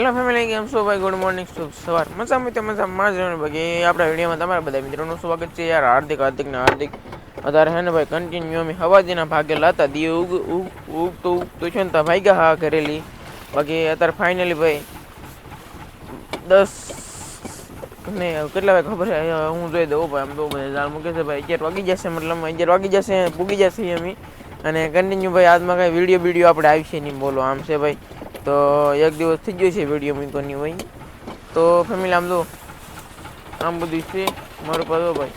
Hello family, કેમ છો ભાઈ? ગુડ મોર્નિંગ, શુભ સવાર. મજામાં બાકી આપણા વિડીયોમાં તમારા બધા મિત્રોનું સ્વાગત છે યાર. હાર્દિક અત્યારે હે ને ભાઈ કન્ટિન્યુ અમે હવાજીના ભાગે લાતા દી ઉગતું છે ને ભાઈ ગયા હા કરેલી. બાકી અત્યારે ફાઇનલી ભાઈ 10 ને કેટલા વાગે ખબર છે હું જોઈ દઉં ભાઈ. આમ તો જાળ મૂકે છે ભાઈ 11 વાગી જશે, મતલબ 11 વાગી જશે, પૂગી જશે અમે. અને કન્ટિન્યુ ભાઈ આજમાં કઈ વિડીયો આપણે આવી છે નહીં, બોલો આમ છે ભાઈ. તો એક દિવસ થઈ ગયો છે વિડીયો મૂકવાની હોય તો ફેમિલી આમ તો આમ બધું છે મારું પડો ભાઈ.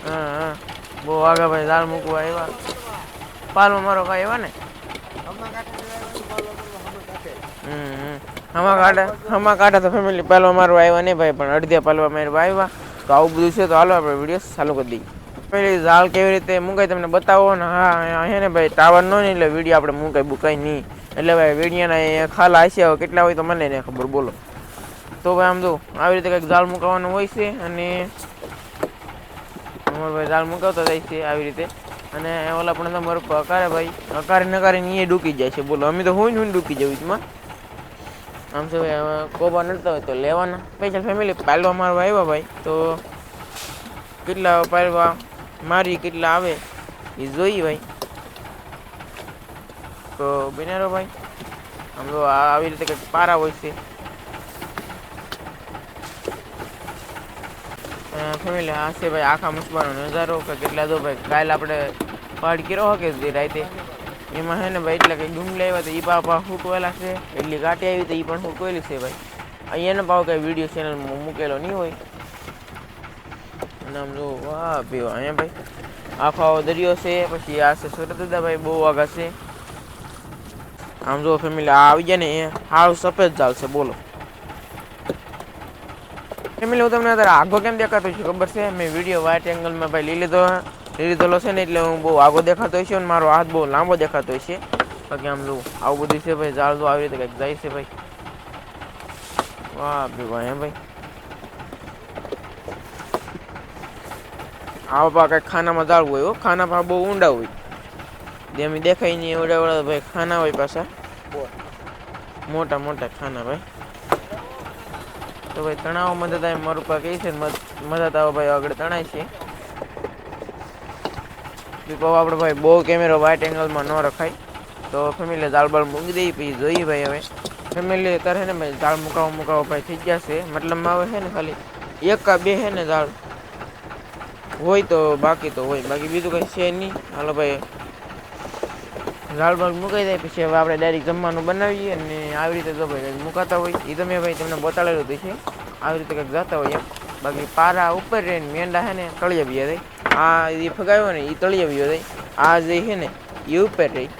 હા હા, બહુ આગા ભાઈ દાળ મૂકવા આવ્યા. પાલમાં મારો ભાઈ આવ્યા ને. હમા કાંઠા તો ફેમિલી પાલવા મારવા આવ્યા નહીં ભાઈ, પણ અડધે પાલવા મારવા આવ્યા. તો આવું બધું છે, તો હાલો આપણે વિડીયો ચાલુ કરી દઈએ. ઝાડ કેવી રીતે મુકાય તમને બતાવો ને. હા હે ને ભાઈ ટાવર નો નહીં એટલે વિડીયો આપણે મુકાય નહીં. એટલે ભાઈ વિડીયોના ખાલા હશે કેટલા હોય તો મને નહીં ખબર, બોલો. તો ભાઈ આમ તો આવી રીતે કંઈક ઝાડ મુકાવાનું હોય છે. અને અમારો ભાઈ ઝાડ મુકાવતા જાય છે આવી રીતે. અને ઓલા પણ તમારું અકારે ભાઈ અકારે નકારે એ ડૂકી જાય છે, બોલો. અમે તો હું ડૂકી જવું એમાં. આમ છે ભાઈ કોબા નડતા હોય તો લેવાના. પૈસા ફેમિલી પાલવા મારવા આવ્યા ભાઈ, તો કેટલા પાલવા મારી કેટલા આવે એ જોઈ ભાઈ. તો બિનારો ભાઈ આમ તો આવી રીતે કંઈક પારા હોય છે ફેમિલી. આ છે ભાઈ આખા મસબાનો નજારો કે કેટલા દો ભાઈ. કાલે આપણે પહાડ કર્યો કે રાતે એમાં હે ને ભાઈ એટલે કંઈક ડુંગળી આવ્યા તો એ પાપા ફૂટવેલા છે. એટલી કાંટી આવી તો એ પણ ફૂટવેલી છે ભાઈ. અહીંયાનો ભાવ કંઈ વિડીયો ચેનલમાં મૂકેલો નહીં હોય. અને આમ જો વાહ પીવા અહીંયા ભાઈ આખો દરિયો છે. પછી આ છે સુરત ભાઈ, બહુ આગા છે. આમ જો ફેમિલી આ આવી જાય ને એ હાવ સફેદ ઝાડ છે, બોલો. ફેમિલી હું તમને અત્યારે આગો કેમ દેખાતો છું ખબર છે? મેં વિડીયો વાઇટ એંગલમાં ભાઈ લીધેલો છે ને, એટલે હું બહુ આગો દેખાતો હોય છે અને મારો હાથ બહુ લાંબો દેખાતો હોય છે. બાકી આમ જો આવું બધું છે ભાઈ. ઝાડ આવી રીતે કંઈક જાય છે ભાઈ. વાહ ભાઈ હે ભાઈ. આવા કંઈક ખાનામાં ઝાડ હોય, ખાના બહુ ઊંડા હોય. જેમ દેખાય નહીં એવડા ભાઈ ખાના હોય પાછા, મોટા મોટા ખાના ભાઈ. તો ભાઈ તણાવ મદદ આવે મારું પા કહે છે મદદ આવો ભાઈ આગળ તણાય છે. કહો આપણે ભાઈ બહુ કેમેરો વાઇટ એંગલમાં ન રખાય. તો ફેમિલી દાળ બાળ મૂકી દઈએ પછી જોઈએ ભાઈ. હવે ફેમિલી અત્યારે ને ભાઈ દાળ મુકાવો ભાઈ થઈ ગયા છે. મતલબમાં આવે છે ને ખાલી એક કા બે છે ને દાળ હોય તો બાકી તો હોય, બાકી બીજું કંઈ છે નહીં. હાલો ભાઈ દાળ બાળ મુકાઈ જાય પછી હવે આપણે ડાયરેક્ટ જમવાનું બનાવીએ. અને આવી રીતે તો ભાઈ કંઈક મુકાતા હોય એ તમે ભાઈ તમને બતાડેલું તો છે. આવી રીતે કંઈક જતા હોય એમ. બાકી પારા ઉપર રહીને મેંડા છે ને તળિયે બી જાય. આ એ ફગાવ્યો ને એ તળિયે બી જાય. આ જે છે ને એ ઉપર રહી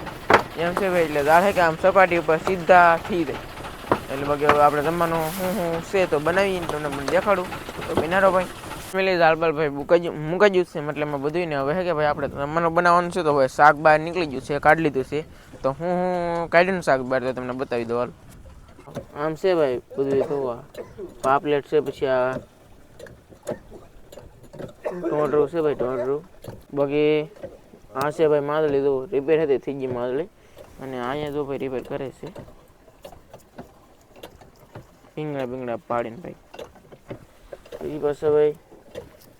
એમ છે ભાઈ. એટલે દાળ છે કે આમ સપાટી ઉપર સીધા થઈ જાય. એટલે બાકી હવે આપણે જમવાનું હું છે તો બનાવીને તમને મને દેખાડું. તો બિનારો ભાઈ ફેમિલી દાળ બાળ ભાઈ મુકાઈ ગયું છે. મતલબ બધું ને હવે કે ભાઈ આપણે જમવાનું બનાવવાનું છે. તો હવે શાક બહાર નીકળી ગયું છે, કાઢી લીધું છે. તો હું કાઢીને શાક બહાર તો તમને બતાવી દઉં. આમ છે ભાઈ બધું. તો પાપલેટ છે, પછી આ ટોમેટો છે ભાઈ, ટોમેટો. બાકી આ છે ભાઈ માદળી, તો રિપેર હતી થઈ ગઈ માદળી. અને અહીંયા જો ભાઈ રિપેર કરે છે ભીંગડા પાડીને ભાઈ. એ પાસે ભાઈ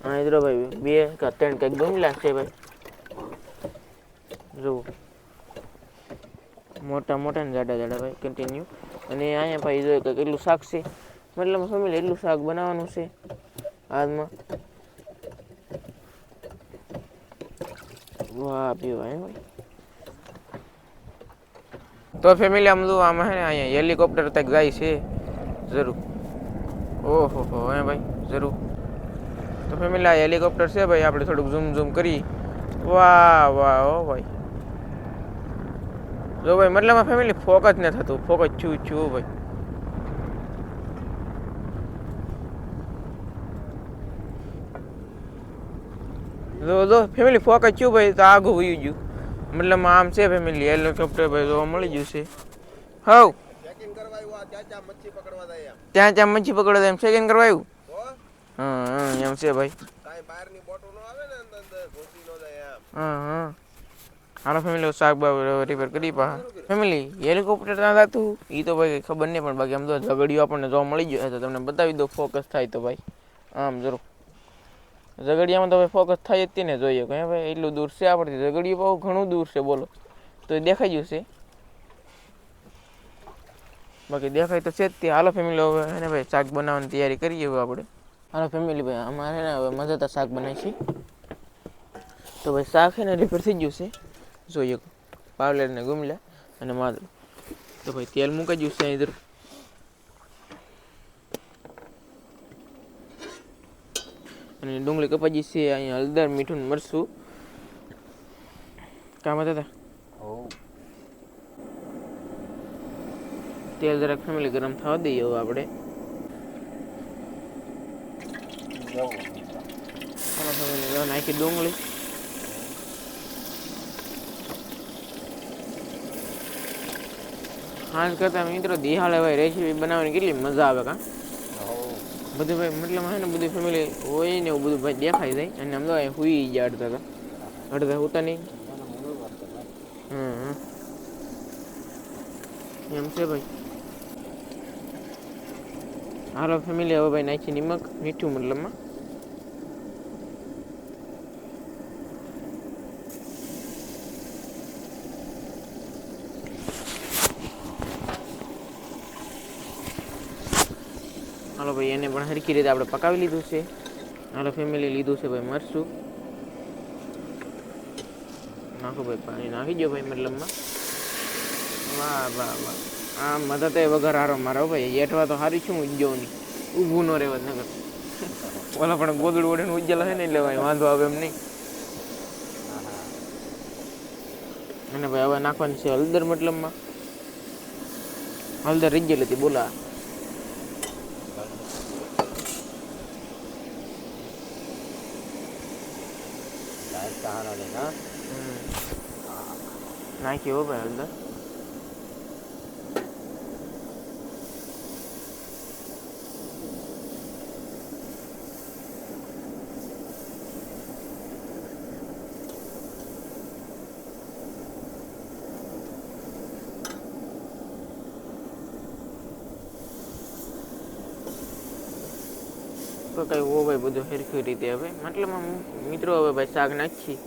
હા ઇધરો ભાઈ 2 કે 3 કંઈક ડુંગળા છે ભાઈ, જો મોટા મોટા ને જાડા જાડા ભાઈ કન્ટિન્યુ. અને અહીંયા ભાઈ જો કેટલું શાક છે, મતલબ ફેમિલી એટલું શાક બનાવવાનું છે આજમાં. વાહ પીવાય ભાઈ. તો ફેમિલી આમ જો આમાં હે ને અહીંયા હેલિકોપ્ટર તક જાય છે જરૂર. ઓહો હો હે ભાઈ જરૂર. તો ફેમિલી આ હેલિકોપ્ટર છે ભાઈ. આપણે થોડુંક ઝૂમ કરી. વાહ વાહ ઓ ભાઈ જો ભાઈ. મતલબ આ ફેમિલી ફોકસ ન થતું, ફોકસ છું ભાઈ. જો ફેમિલી ફોકસ છું ભાઈ. તો આગું વયું ગયું. મતલબ આમ છે ફેમિલી હેલિકોપ્ટર ભાઈ જોવા મળી ગયું છે. હવ ત્યાં મચ્છી પકડવા જાય એમ ચેકિંગ કરવા આવ્યું. હા એમ છે ભાઈ. હા હા હાલો ફેમિલી શાક રિપેર કરી પા ફેમિલી હેલિકોપ્ટર ના થતું એ તો ભાઈ ખબર નહીં પણ બાકી આમ તો ઝઘડિયો આપણને જોવા મળી ગયો તો તમને બતાવી દો ફોકસ થાય તો ભાઈ આમ જરૂર ઝઘડિયામાં તો ભાઈ ફોકસ થાય જ ને જોઈએ કઈ ભાઈ એટલું દૂર છે આપણથી ઝઘડિયું બહુ ઘણું દૂર છે બોલો તો એ દેખાઈ જશે બાકી દેખાય તો છે જ તે હાલો ફેમિલી હવે હે ને ભાઈ શાક બનાવવાની તૈયારી કરીએ હવે આપણે હાલો ફેમિલી ભાઈ અમારે ને હવે મજાદાર શાક બનાવી છે તો ભાઈ શાક છે ને રિપેર થઈ ગયું છે જોઈએ પાવલેટ ને ગુમલા અને માદરું તો ભાઈ તેલ મૂકાઈ ગયું છે ઇધર અને ડુંગળી કપાજી છે અહીંયા હળદર મીઠું મરચું કામ હતા તેલ જરાક ફેમિલી ગરમ થવા દઈએ હવે આપણે ફેમિલી નાખી ડુંગળી હાંસ કરતા મિત્રો દિહાળે ભાઈ રેસીપી બનાવવાની કેટલી મજા આવે કા બધું ભાઈ મતલબ હે ને બધું ફેમિલી હોય ને એવું બધું ભાઈ દેખાઈ જાય અને આમ તો હુઈ ગયા અડધા હોતા નહીં એમ છે ભાઈ હાલો ફેમિલી હવે ભાઈ નાખી નિમક મીઠું મતલબમાં હાલો ભાઈ એને પણ હરખી રીતે આપણે પકાવી લીધું છે હાલો ફેમિલી લીધું છે ભાઈ મરચું નાખો ભાઈ પાણી નાખી દો ભાઈ મતલબમાં વાહ વાહ વાહ આ મદદ એ વગર હારો મારો ભાઈ એઠવા તો હારી છું ઉજ્જો નહીં ઊભું ન રહેવા નગર ઓલા પણ ગોદડું ઓઢીને ઉજ્જેલા છે ને એટલે ભાઈ વાંધો આવે એમ નહીં અને ભાઈ હવે નાખવાની છે હળદર મતલબમાં હળદર રહી ગયેલી હતી બોલા નાખ્યો હો ભાઈ હળદર તો કઈ હો ભાઈ બધું સરખી રીતે હવે મતલબ મિત્રો હવે ભાઈ શાક નાખી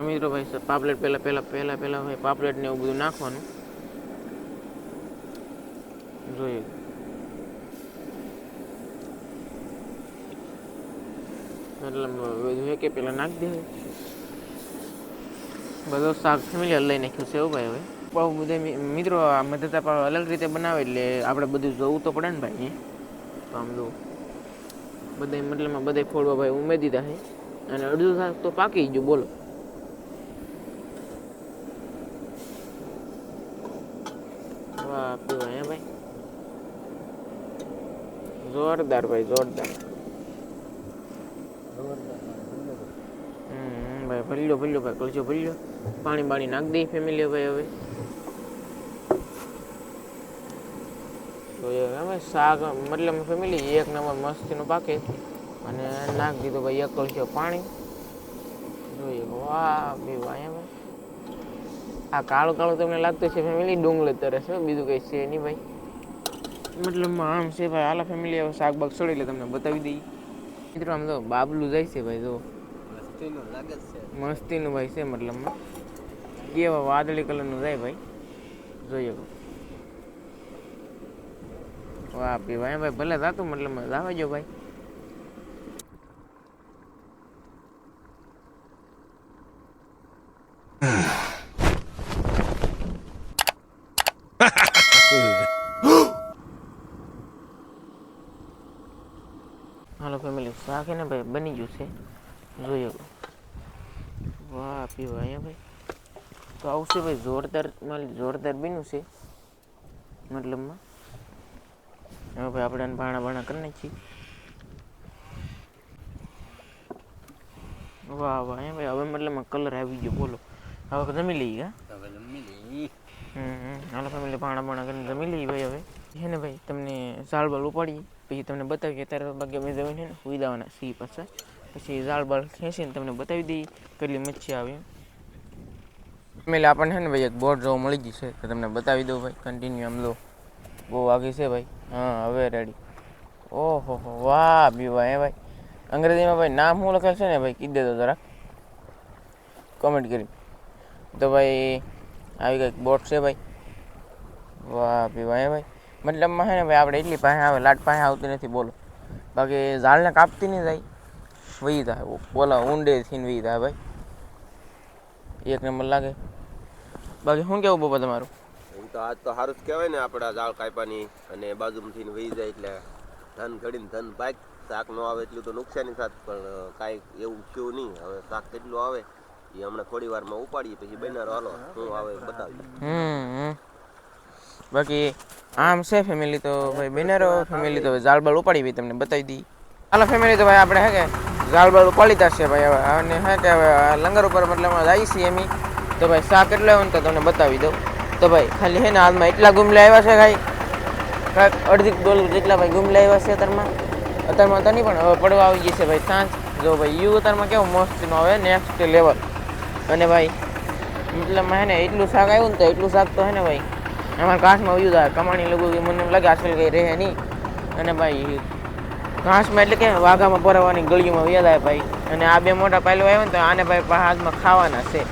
મિત્રો ભાઈ પાપલેટ પહેલા ભાઈ પાપલેટ ને એવું બધું નાખવાનું જોઈએ મતલબ બધું કે પેલા નાખી દે બધો શાક ફેમિલી લઈ નાખ્યું છે એવું ભાઈ હવે બહુ બધા મિત્રો આ મદદ અલગ રીતે બનાવે એટલે આપણે બધું જોવું તો પડે ને ભાઈ તો આમ જો બધા મતલબમાં બધા ફોડવા ભાઈ ઉમેરી દીધા છે અને અડધું શાક તો પાકી ગયું બોલો વાહ પીવા ભાઈ જોરદાર ભાઈ જોરદાર ભાઈ ભલ્યો ભાઈ કલજો ભલ્યો પાણી નાખ દઈ ફેમિલી ભાઈ હવે તો હવે શાક મતલબ ફેમિલી એક નંબર મસ્તીનું પાકે અને નાખ દીધો ભાઈ એક કલજો પાણી જોઈએ વાહ પીવા ભાઈ આ કાળું તમને લાગતું છે ફેમિલી ડુંગળી તરે છે બીજું કંઈ છે નહીં ભાઈ મતલબ આમ છે ભાઈ હાલા ફેમિલી હવે શાક બાગ છોડી એટલે તમને બતાવી દઈએ મિત્રો આમ તો બાબલું જાય છે ભાઈ જો મસ્તીનું ભાઈ છે મતલબમાં કેવા વાદળી કલરનું જાય ભાઈ જોઈએ વાહ પી ભાઈ ભલે જાતું મતલબમાં જાવા જો ભાઈ હાલો ફેમિલી શાક ને ભાઈ બની ગયું છે જોઈએ વાહ પીવા અહીંયા ભાઈ તો આવશે ભાઈ જોરદાર બન્યું છે મતલબમાં હવે ભાઈ આપણે ભાણા કરી નાખીએ વાહ વાહ અહીંયા ભાઈ હવે મતલબમાં કલર આવી ગયો બોલો હવે જમી લઈએ હાલો ફેમિલી ભાણા કરીને જમી લઈએ ભાઈ હવે છે ને ભાઈ તમને ઝાડ બાળ ઉપાડીએ પછી તમને બતાવી કે ત્યારે બાકી અમે જમીને ને સુઈ દેવાના સી પાછા પછી ઝાડ બાળ ખેંચીને તમને બતાવી દઈએ કેટલી મચ્છી આવે ફેમિલી આપણને છે ને ભાઈ એક બોટ જોવા મળી ગઈ છે તો તમને બતાવી દઉં ભાઈ કન્ટિન્યુ આમ લો બહુ આગી છે ભાઈ હા હવે રેડી ઓહો હો વાહ બીવા હે ભાઈ અંગ્રેજીમાં ભાઈ નામ શું લખેલ છે ને ભાઈ કીધી દેજો જરાક કોમેન્ટ કરી તો ભાઈ આવી કંઈક બોટ છે ભાઈ વાહ બીવા હે ભાઈ મતલબમાં છે ને ભાઈ આપણે એટલી પાસે આવે લાટ પાસે આવતી નથી બોલો બાકી ઝાડને કાપતી નહીં જાય વહી થાય બોલા ઊંડેથી વહી થાય ભાઈ એક નંબર લાગે બાકી શું કેવું બાપા તમારું એમ તો આજ તો સારું જ કહેવાય ને આપણા ઝાડ કાપ્યાની અને બાજુમાંથી વહી જાય એટલે ધન ઘડીને ધન પાક શાક ન આવે એટલું તો નુકસાની થાત પણ કાંઈ એવું થયું નહીં હવે શાક કેટલું આવે એ હમણાં થોડી વારમાં ઉપાડીએ પછી બનારો હાલો શું આવે બતાવીએ બાકી આમ છે ફેમિલી તો ભાઈ બનારો ફેમિલી તો ઝાડ બાળ ઉપાડી ભાઈ તમને બતાવી દી હાલો ફેમિલી તો ભાઈ આપણે હે કે ઝાડ બાળ ઉપાડી જશે ભાઈ હવે અને હે કે હવે લંગર ઉપર મતલબ જઈએ છીએ એમ તો ભાઈ શાક કેટલું આવ્યું ને તો તમને બતાવી દઉં તો ભાઈ ખાલી હે ને હાલમાં એટલા ગુમલા આવ્યા છે ભાઈ કાંઈક અડધી ડોલ જેટલા ભાઈ ગુમલા આવ્યા છે અત્યારમાં તો નહીં પણ હવે પડવા આવી ગઈ છે ભાઈ સાંજ જો ભાઈ યુ અત્યારમાં કેવું મસ્તનું આવે નેક્સ્ટ લેવલ અને ભાઈ મતલબમાં હે ને એટલું શાક આવ્યું ને તો એટલું શાક તો હે ને ભાઈ અમારા ઘાસમાં વયું જાય કમાણી લગું મને એમ લાગે આજકાલ કંઈ રહે નહીં અને ભાઈ ઘાસમાં એટલે કે વાઘામાં ભરાવાની ગળીઓમાં વ્યાજ આવે ભાઈ અને આ બે મોટા પાયલો આવ્યા ને તો આને ભાઈ હાથમાં ખાવાના છે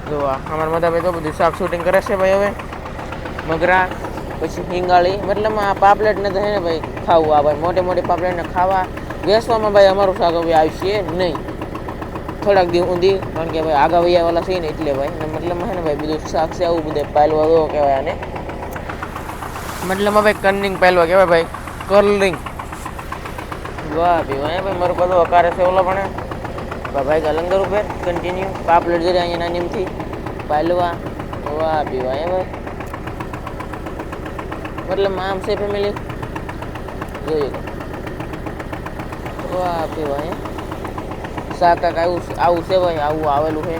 જો અમારા બધા ભાઈ તો બધું શાક શૂટિંગ કરે છે ભાઈ હવે મગરા પછી હિંગાળી મતલબ આ પાપલેટને તો હે ને ભાઈ ખાવું આ ભાઈ મોટી મોટી પાપલેટને ખાવા વેસવામાં ભાઈ અમારું શાક હવે આવશે નહીં થોડાક દી ઊંધી કારણ કે ભાઈ આગા વૈયાવાળા છે ને એટલે ભાઈ ને મતલબમાં છે ને ભાઈ બધું શાક છે આવું બધે પાયલવા દો કહેવાય આને મતલબમાં ભાઈ કલરિંગ પાયલવા કહેવાય ભાઈ કલરિંગ વાહ ભાઈ મારું બધું અકારે છે ઓલા પણ ભાઈ લંગર ઉપર કન્ટિન્યુ પાપલેટ જરી અહીંયા નાનીમથી પાયલવા વાહ ભાઈ મતલબ આમ છે ફેમિલી જોઈએ વાહ ભાઈ શાક કાંક આવું છે ભાઈ આવું આવેલું છે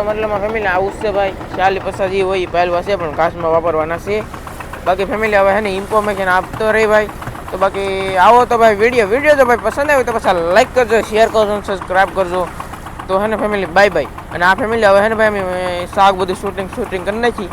મતલબ ફેમિલી આવું છે ભાઈ 40-50 જે હોય પહેલવા છે પણ ઘાસમાં વાપરવાના છે બાકી ફેમિલી હવે હે ને ઇન્ફોર્મેશન આપતો રહી ભાઈ તો બાકી આવો તો ભાઈ વિડીયો તો ભાઈ પસંદ આવ્યો તો પછી લાઈક કરજો શેર કરજો સબસ્ક્રાઈબ કરજો તો હે ને ફેમિલી બાય બાય અને આ ફેમિલી હવે હે ને ભાઈ અમે શાક બધું શૂટિંગ કરી નાખી